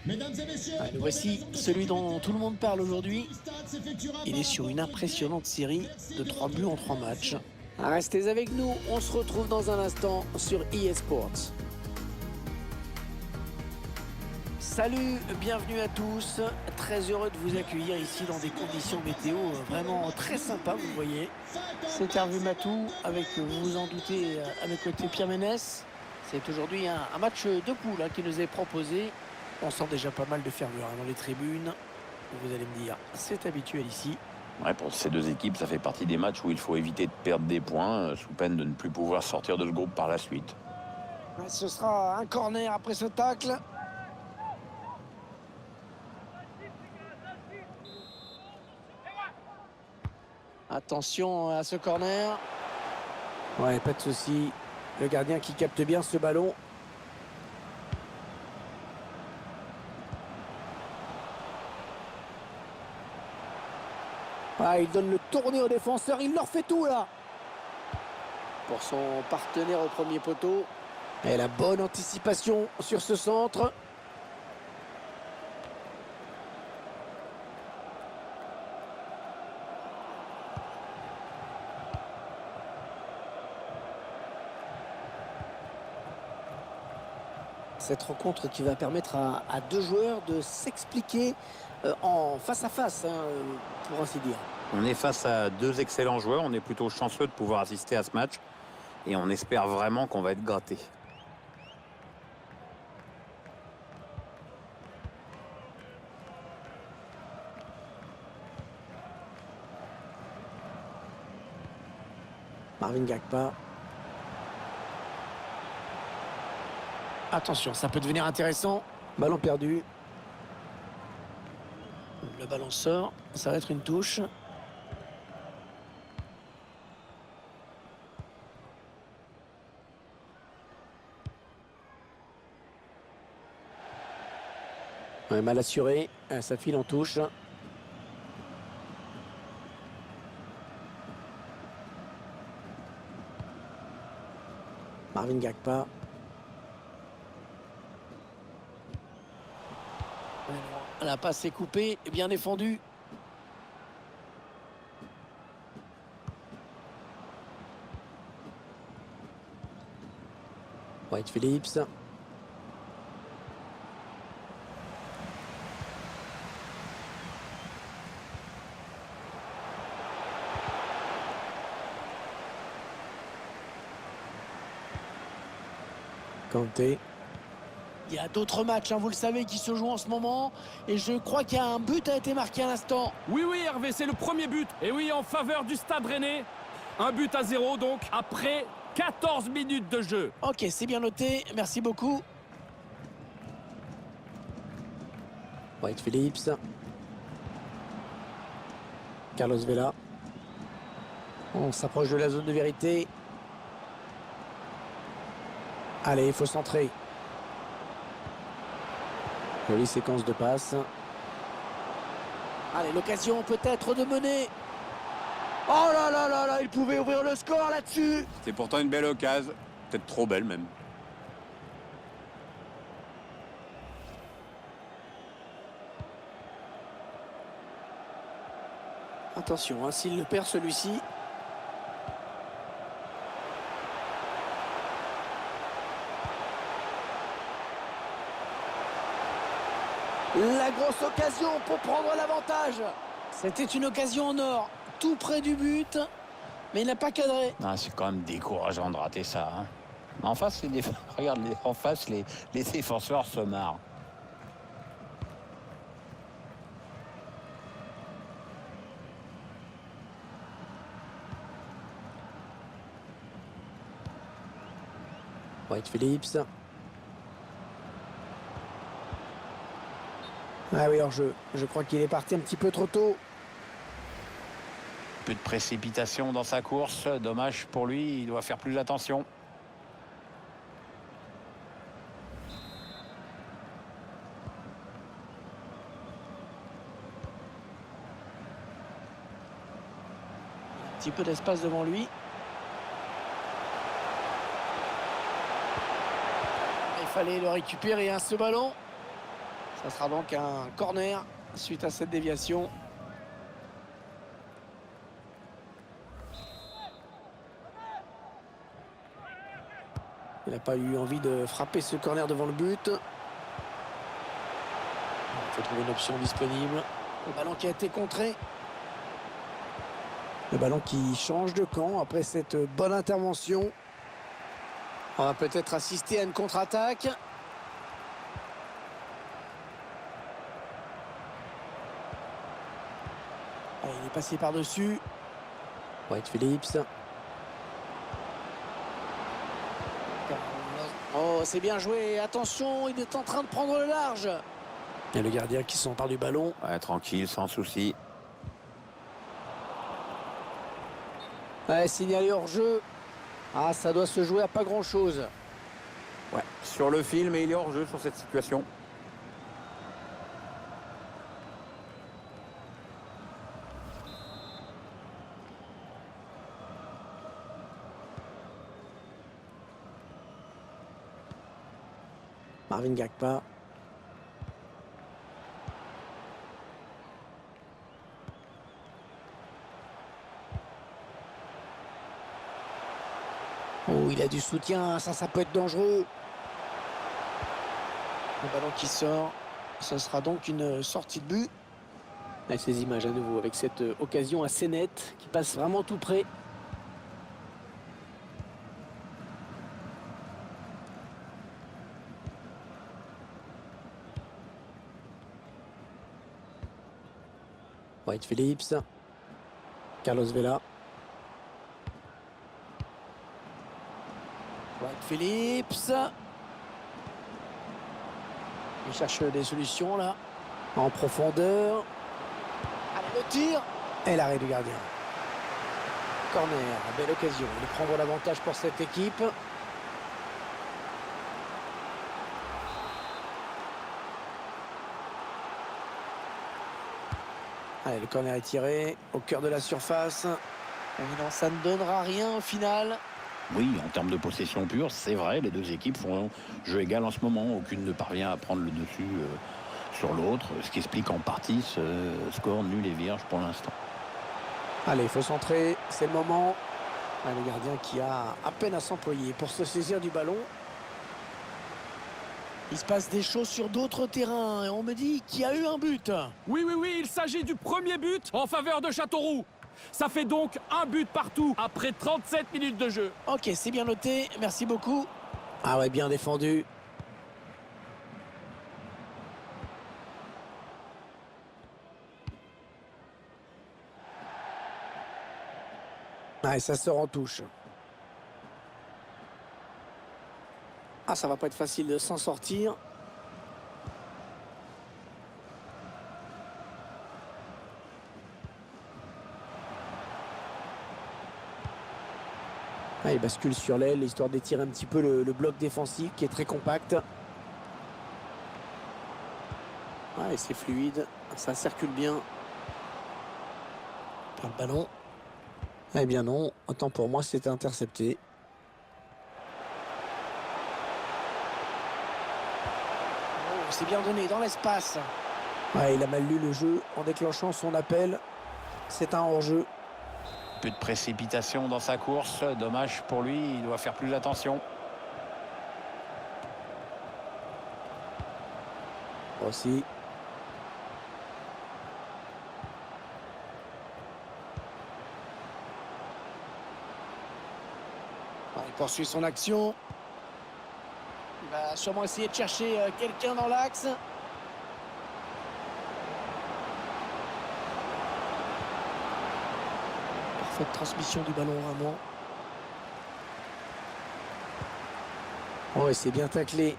Allez, voici celui dont tout le monde parle aujourd'hui. Il est sur une impressionnante série de 3 buts en 3 matchs. Restez avec nous, on se retrouve dans un instant sur eSports. Salut, bienvenue à tous. Très heureux de vous accueillir ici dans des conditions météo vraiment très sympas, vous voyez. C'est Hervé Matou avec, vous vous en doutez, à mes côtés Pierre Ménès. C'est aujourd'hui un match de poule qui nous est proposé. On sent déjà pas mal de ferveur dans les tribunes. Vous allez me dire, c'est habituel ici. Ouais, pour ces deux équipes, ça fait partie des matchs où il faut éviter de perdre des points sous peine de ne plus pouvoir sortir de ce groupe par la suite. Ce sera un corner après ce tacle. Attention à ce corner. Ouais, pas de souci. Le gardien qui capte bien ce ballon. Ah, il donne le tourné au défenseur. Il leur fait tout là. Pour son partenaire au premier poteau. Et la bonne anticipation sur ce centre. Cette rencontre qui va permettre à deux joueurs de s'expliquer en face à face, pour ainsi dire. On est face à deux excellents joueurs, on est plutôt chanceux de pouvoir assister à ce match et on espère vraiment qu'on va être gratté. Marvin Gagpa. Attention, ça peut devenir intéressant. Ballon perdu. Le ballon sort. Ça va être une touche. Ouais, mal assuré. Ça file en touche. Marvin Gagpa. La passe est coupée, bien défendue. White Phillips. Kanté. Il y a d'autres matchs, vous le savez, qui se jouent en ce moment. Et je crois qu'il y a un but a été marqué à l'instant. Oui, Hervé, c'est le premier but. Et oui, en faveur du Stade Rennais. 1-0 donc, après 14 minutes de jeu. Ok, c'est bien noté. Merci beaucoup. White Phillips. Carlos Vela. On s'approche de la zone de vérité. Allez, il faut centrer. Jolie séquence de passes. Allez, l'occasion peut-être de mener. Oh là là là là, il pouvait ouvrir le score là-dessus. C'est pourtant une belle occasion, peut-être trop belle même. Attention, s'il le perd celui-ci. La grosse occasion pour prendre l'avantage. C'était une occasion en or, tout près du but, mais il n'a pas cadré. Ah, c'est quand même décourageant de rater ça. En face, regarde, en face, les défenseurs se marrent. White Phillips. Ah oui, hors-jeu. Je crois qu'il est parti un petit peu trop tôt. Peu de précipitation dans sa course. Dommage pour lui, il doit faire plus attention. Un petit peu d'espace devant lui. Il fallait le récupérer, ce ballon. Ça sera donc un corner suite à cette déviation. Il n'a pas eu envie de frapper ce corner devant le but. Il faut trouver une option disponible. Le ballon qui a été contré. Le ballon qui change de camp après cette bonne intervention. On va peut-être assister à une contre-attaque. Allez, il est passé par-dessus. White Phillips. Oh, c'est bien joué. Attention, il est en train de prendre le large. Et le gardien qui s'empare du ballon. Ouais, tranquille, sans souci. Ouais, signalé hors jeu. Ah, ça doit se jouer à pas grand-chose. Ouais, sur le fil, mais il est hors jeu sur cette situation. Marvin Gakpa. Oh, il a du soutien, ça peut être dangereux. Le ballon qui sort, ce sera donc une sortie de but. Et ces images à nouveau avec cette occasion assez nette qui passe vraiment tout près. White Phillips. Carlos Vela. White Phillips. Il cherche des solutions là. En profondeur. Allez, le tir. Et l'arrêt du gardien. Corner, belle occasion de prendre l'avantage pour cette équipe. Allez, le corner est tiré au cœur de la surface. Non, ça ne donnera rien au final. Oui, en termes de possession pure, c'est vrai, les deux équipes font jeu égal en ce moment. Aucune ne parvient à prendre le dessus sur l'autre, ce qui explique en partie ce score nul et vierge pour l'instant. Allez, il faut centrer, c'est le moment. Le gardien qui a à peine à s'employer pour se saisir du ballon. Il se passe des choses sur d'autres terrains et on me dit qu'il y a eu un but. Oui, il s'agit du premier but en faveur de Châteauroux. Ça fait donc un but partout après 37 minutes de jeu. Ok, c'est bien noté, merci beaucoup. Ah ouais, bien défendu. Ah, et ça sort en touche. Ah, ça va pas être facile de s'en sortir. Ah, il bascule sur l'aile, histoire d'étirer un petit peu le bloc défensif qui est très compact. Ah, et c'est fluide, ça circule bien. Par le ballon. Eh bien non, autant pour moi c'était intercepté. Oh, c'est bien donné dans l'espace. Ouais, il a mal lu le jeu en déclenchant son appel. C'est un hors-jeu. Peu de précipitation dans sa course, dommage pour lui, il doit faire plus attention. Aussi. Il poursuit son action. Il va sûrement essayer de chercher quelqu'un dans l'axe. Parfaite transmission du ballon vraiment. Oh, et c'est bien taclé.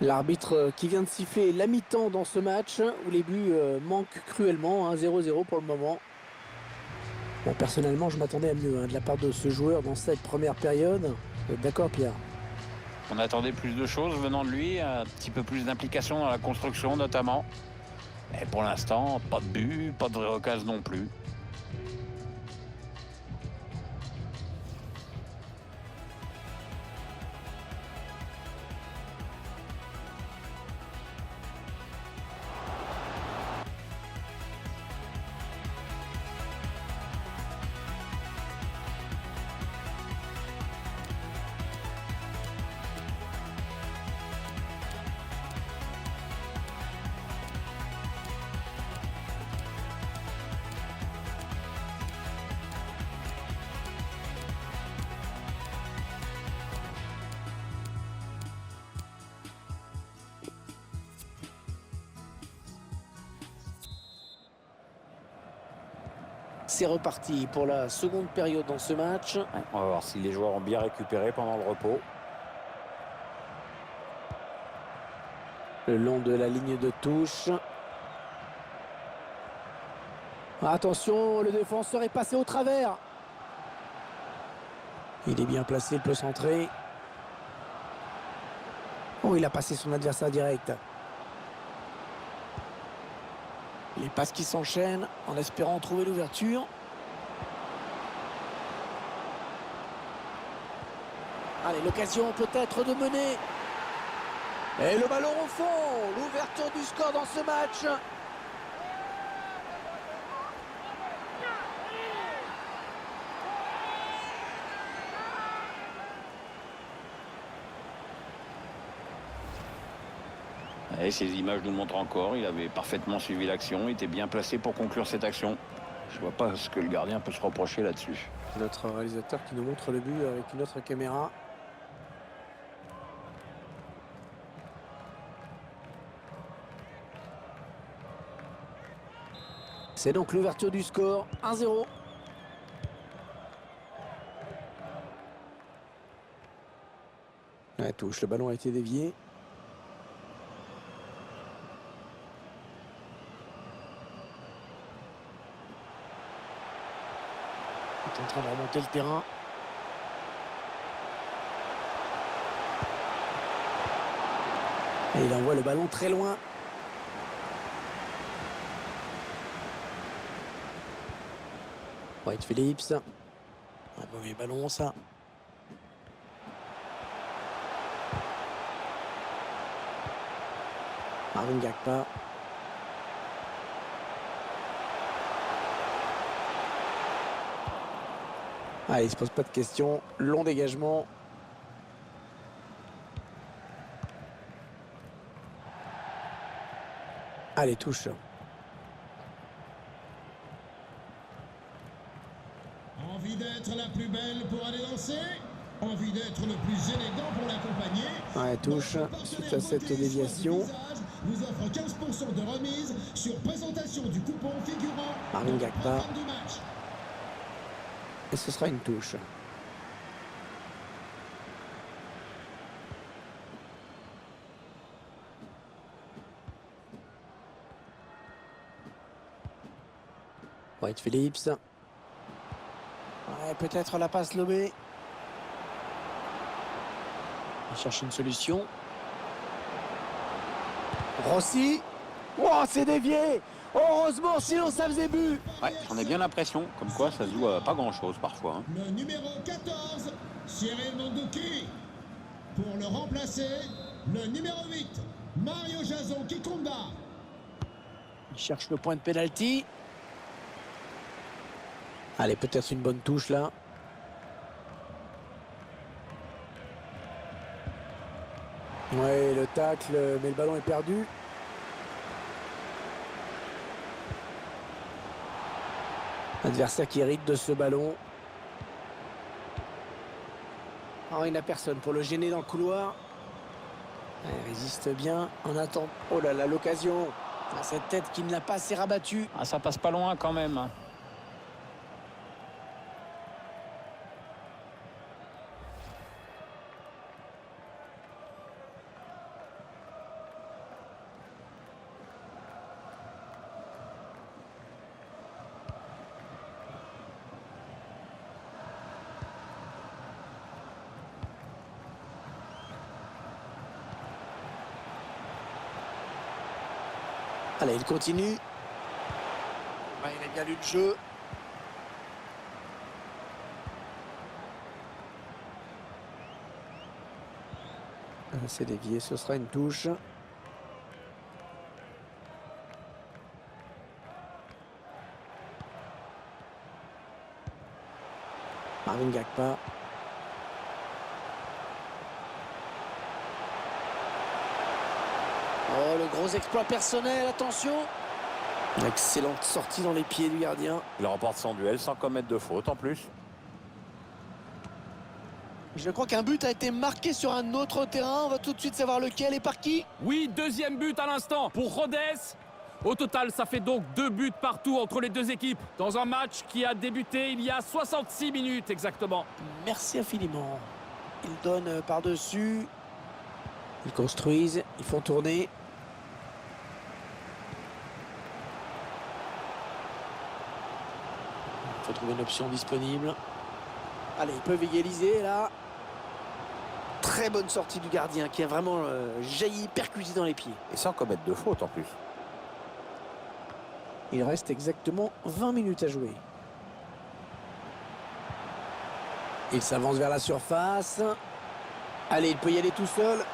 L'arbitre qui vient de siffler la mi-temps dans ce match où les buts manquent cruellement, 0-0 pour le moment. Bon, personnellement, je m'attendais à mieux de la part de ce joueur dans cette première période. D'accord, Pierre? On attendait plus de choses venant de lui, un petit peu plus d'implication dans la construction notamment. Mais pour l'instant, pas de but, pas de vraie occasion non plus. c'est reparti pour la seconde période dans ce match. On va voir si les joueurs ont bien récupéré pendant le repos. Le long de la ligne de touche. Attention, le défenseur est passé au travers. Il est bien placé, il peut centrer. Oh, il a passé son adversaire direct. Les passes qui s'enchaînent en espérant trouver l'ouverture. Allez, l'occasion peut-être de mener. Et le ballon au fond. L'ouverture du score dans ce match. Et ces images nous montrent encore, il avait parfaitement suivi l'action, il était bien placé pour conclure cette action. Je vois pas ce que le gardien peut se reprocher là-dessus. Notre réalisateur qui nous montre le but avec une autre caméra. C'est donc l'ouverture du score, 1-0. La touche, le ballon a été dévié. Il est en train de remonter le terrain. Et il envoie le ballon très loin. White Phillips. Un mauvais ballon, ça. Marvin Gakpa. Ah, il se pose pas de questions. Long dégagement. Allez, touche. Envie d'être la plus belle pour aller danser? Envie d'être le plus élégant pour l'accompagner? Ouais, touche suite à cette déviation. Vous offre 15% de remise sur présentation du coupon figurant Marvin dans le Gakpa. programme du match. Et ce sera une touche. White Phillips. Ouais, peut-être la passe lobée. Il cherche une solution. Rossi. Oh, c'est dévié. Heureusement, sinon ça faisait but. Ouais, j'en ai bien l'impression, comme quoi ça se joue à pas grand-chose parfois. Hein. Le numéro 14, Cyril Mandouki. Pour le remplacer, le numéro 8, Mario Jason Kikonda. Il cherche le point de pénalty. Allez, peut-être une bonne touche là. Ouais, le tacle, mais le ballon est perdu. Adversaire qui hérite de ce ballon. Oh, il n'a personne pour le gêner dans le couloir. Il résiste bien en attendant. Oh là là, l'occasion. Ah, cette tête qui ne l'a pas assez rabattu. Ah, ça passe pas loin quand même. Allez, il continue. Ouais, il a bien lu le jeu. C'est dévié, ce sera une touche. Marvin Gakpa. Oh, le gros exploit personnel, attention. Excellente sortie dans les pieds du gardien. Il remporte son duel sans commettre de faute en plus. Je crois qu'un but a été marqué sur un autre terrain. On va tout de suite savoir lequel et par qui. Oui, deuxième but à l'instant pour Rodez. Au total, ça fait donc 2 buts partout entre les deux équipes dans un match qui a débuté il y a 66 minutes exactement. Merci infiniment. Ils donnent par-dessus. Ils construisent, ils font tourner. Il faut trouver une option disponible. Allez, ils peuvent égaliser là. Très bonne sortie du gardien qui a vraiment jailli, percuté dans les pieds. Et sans commettre de faute en plus. Il reste exactement 20 minutes à jouer. Il s'avance vers la surface. Allez, il peut y aller tout seul.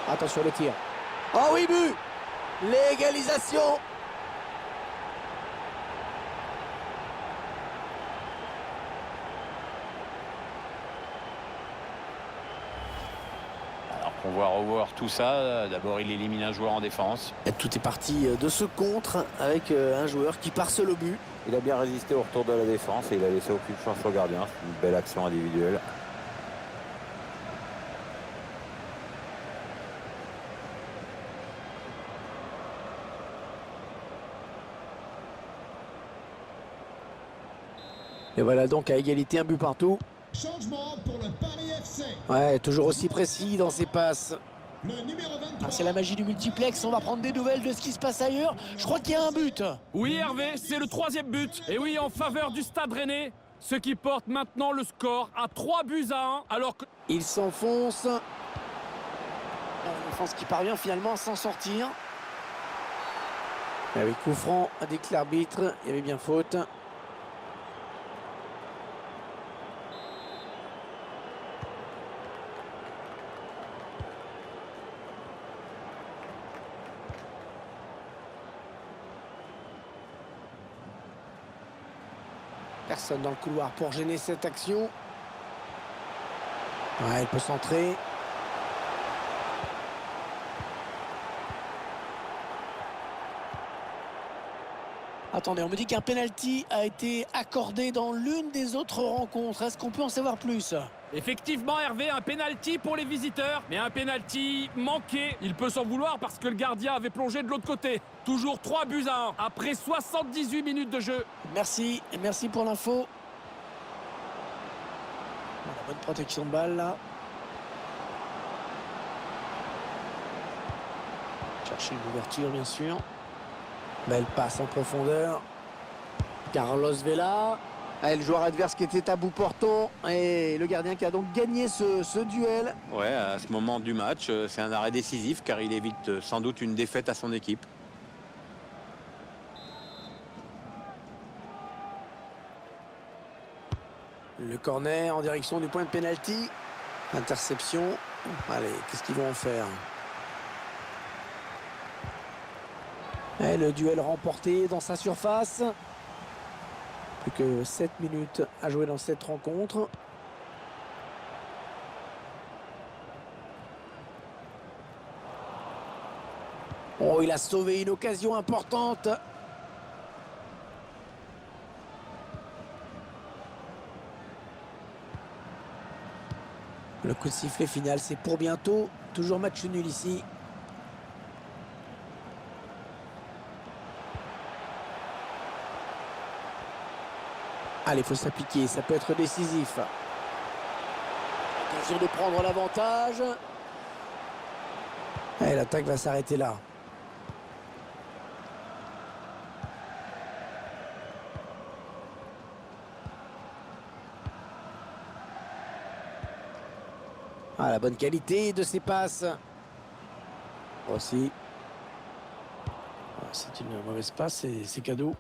Attention le tir. Oh oui, but! L'égalisation! Alors qu'on va revoir tout ça, d'abord il élimine un joueur en défense. Et tout est parti de ce contre avec un joueur qui part seul au but. Il a bien résisté au retour de la défense et il a laissé aucune chance au gardien. C'est une belle action individuelle. Et voilà donc à égalité, un but partout. Changement pour le Paris FC. Ouais, toujours aussi précis dans ses passes. Le numéro 23. C'est la magie du multiplex, on va prendre des nouvelles de ce qui se passe ailleurs. Je crois qu'il y a un but. Oui Hervé, c'est le 3e but. Et oui, en faveur du Stade Rennais. Ce qui porte maintenant le score à 3 buts à 1. Alors que... Il s'enfonce. La défense qui parvient finalement à s'en sortir. Avec coup franc, indique l'arbitre, il y avait bien faute. Personne dans le couloir pour gêner cette action. Ouais, il peut centrer. Attendez, on me dit qu'un penalty a été accordé dans l'une des autres rencontres. Est-ce qu'on peut en savoir plus? Effectivement Hervé, un penalty pour les visiteurs, mais un penalty manqué. Il peut s'en vouloir parce que le gardien avait plongé de l'autre côté. Toujours 3 buts à 1 après 78 minutes de jeu. Merci, et merci pour l'info. Bonne protection de balle là. Chercher une ouverture bien sûr. Belle passe en profondeur. Carlos Vela. Le joueur adverse qui était à bout portant et le gardien qui a donc gagné ce duel. Ouais, à ce moment du match, c'est un arrêt décisif car il évite sans doute une défaite à son équipe. Le corner en direction du point de pénalty. Interception. Allez, qu'est-ce qu'ils vont en faire? Et le duel remporté dans sa surface. Plus que 7 minutes à jouer dans cette rencontre. Oh, il a sauvé une occasion importante. Le coup de sifflet final, c'est pour bientôt. Toujours match nul ici. Allez, il faut s'appliquer, ça peut être décisif. Occasion de prendre l'avantage. Et l'attaque va s'arrêter là. Ah, la bonne qualité de ses passes. Aussi. C'est une mauvaise passe, c'est cadeau.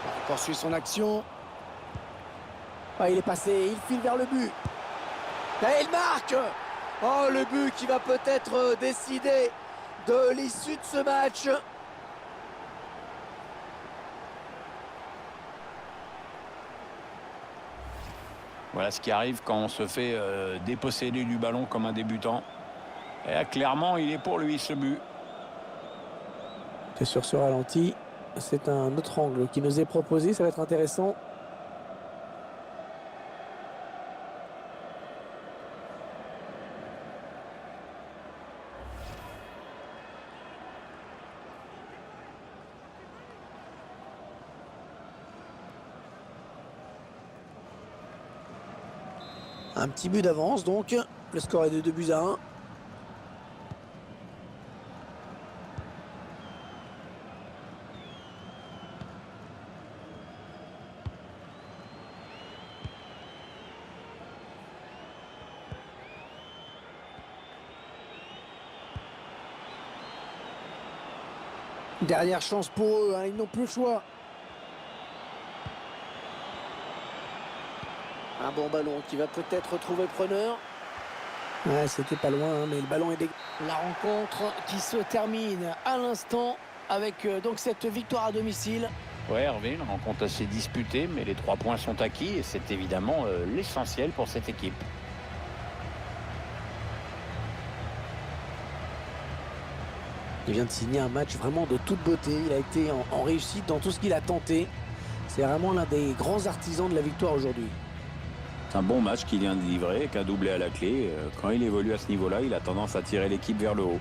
Il poursuit son action. Ah, il est passé, il file vers le but. Et il marque. Oh, le but qui va peut-être décider de l'issue de ce match. Voilà ce qui arrive quand on se fait déposséder du ballon comme un débutant. Et là, clairement, il est pour lui ce but. C'est sur ce ralenti. C'est un autre angle qui nous est proposé, ça va être intéressant. Un petit but d'avance donc. Le score est de 2-1. Dernière chance pour eux, hein, ils n'ont plus le choix. Un bon ballon qui va peut-être retrouver preneur. Ouais, c'était pas loin, hein, mais le ballon est dégagé. La rencontre qui se termine à l'instant avec donc cette victoire à domicile. Ouais, Hervé, une rencontre assez disputée, mais les 3 points sont acquis et c'est évidemment l'essentiel pour cette équipe. Il vient de signer un match vraiment de toute beauté. Il a été en réussite dans tout ce qu'il a tenté. C'est vraiment l'un des grands artisans de la victoire aujourd'hui. C'est un bon match qu'il vient de livrer, avec un doublé à la clé. Quand il évolue à ce niveau-là, il a tendance à tirer l'équipe vers le haut.